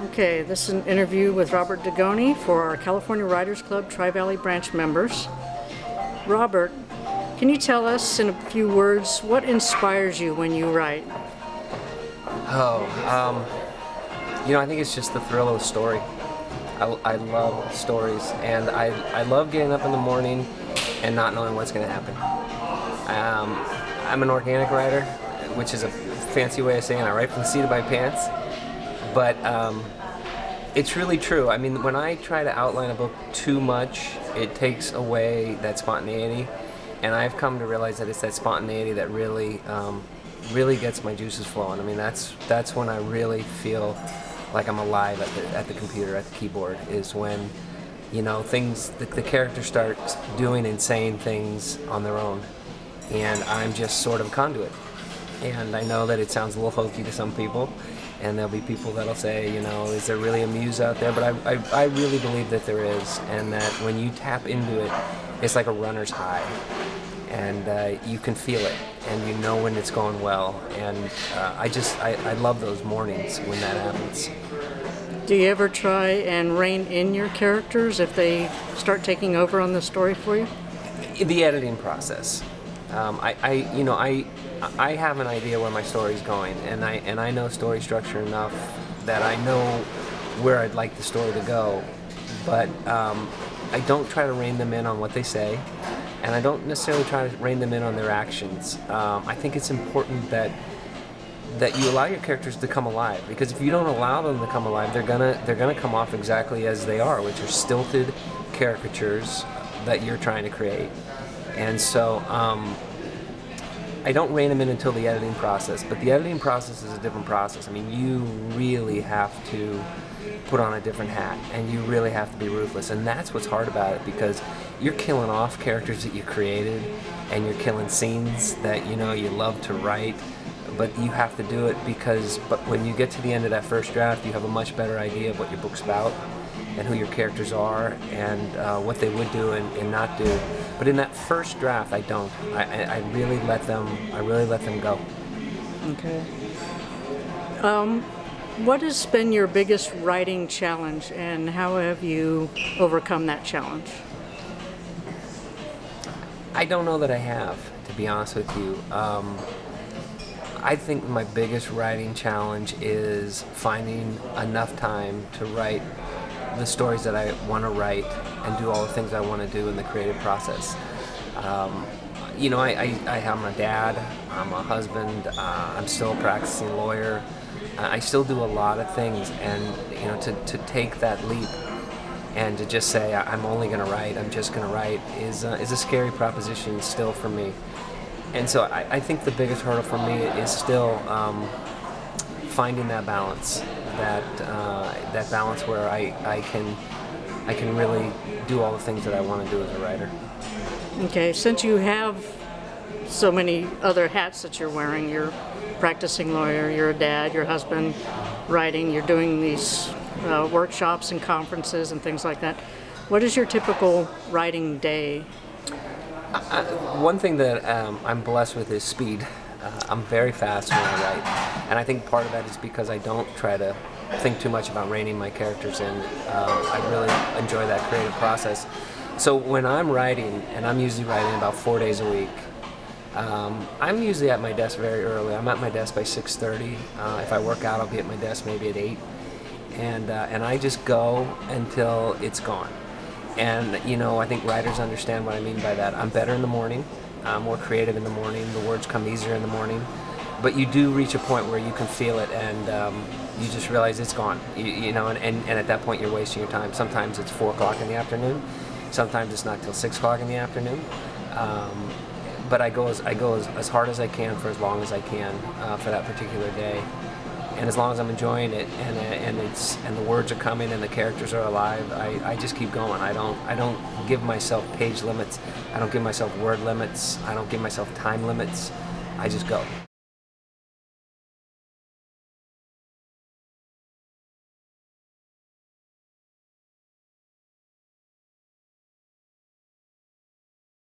Okay, this is an interview with Robert Dugoni for our California Writers Club Tri-Valley branch members. Robert, can you tell us in a few words what inspires you when you write? I think it's just the thrill of the story. I love stories, and I love getting up in the morning and not knowing what's going to happen. I'm an organic writer, which is a fancy way of saying I write from the seat of my pants, but it's really true. I mean, when I try to outline a book too much, it takes away that spontaneity, and I've come to realize that it's that spontaneity that really gets my juices flowing. I mean, that's when I really feel like I'm alive at the computer, at the keyboard, is when, the characters start doing and saying things on their own, and I'm just sort of a conduit. And I know that it sounds a little hokey to some people, and there'll be people that'll say, is there really a muse out there? But I really believe that there is, and that when you tap into it, it's like a runner's high, and you can feel it, and you know when it's going well, and I love those mornings when that happens. Do you ever try and rein in your characters if they start taking over on the story for you? The editing process. I have an idea where my story's going, and I know story structure enough that I know where I'd like the story to go, but I don't try to rein them in on what they say, and I don't necessarily try to rein them in on their actions. I think it's important that you allow your characters to come alive, because if you don't allow them to come alive, they're gonna come off exactly as they are, which are stilted caricatures that you're trying to create. And so I don't rein them in until the editing process, but the editing process is a different process. I mean, you really have to put on a different hat, and you really have to be ruthless, and that's what's hard about it, because you're killing off characters that you created, and you're killing scenes that you love to write, but you have to do it but when you get to the end of that first draft, you have a much better idea of what your book's about and who your characters are, and what they would do and not do. But in that first draft, I don't. I really let them go. Okay. What has been your biggest writing challenge, and how have you overcome that challenge? I don't know that I have, to be honest with you. I think my biggest writing challenge is finding enough time to write the stories that I want to write and do all the things I want to do in the creative process. I'm a dad, I'm a husband, I'm still a practicing lawyer. I still do a lot of things, and to take that leap and to just say I'm only going to write, I'm just going to write is a scary proposition still for me. And so I think the biggest hurdle for me is still finding that balance, that balance where I can really do all the things that I want to do as a writer. Okay, since you have so many other hats that you're wearing, you're a practicing lawyer, you're a dad, you're a husband, writing, you're doing these workshops and conferences and things like that. What is your typical writing day? One thing that I'm blessed with is speed. I'm very fast when I write, and I think part of that is because I don't try to think too much about reining my characters in. I really enjoy that creative process. So when I'm writing, and I'm usually writing about 4 days a week, I'm usually at my desk very early. I'm at my desk by 6:30. If I work out, I'll be at my desk maybe at 8, and I just go until it's gone. And I think writers understand what I mean by that. I'm better in the morning, I'm more creative in the morning, the words come easier in the morning, but you do reach a point where you can feel it, and you just realize it's gone. And at that point you're wasting your time. Sometimes it's 4 o'clock in the afternoon, sometimes it's not till 6 o'clock in the afternoon. But I go as hard as I can for as long as I can for that particular day. And as long as I'm enjoying it, and the words are coming and the characters are alive, I just keep going. I don't give myself page limits. I don't give myself word limits. I don't give myself time limits. I just go.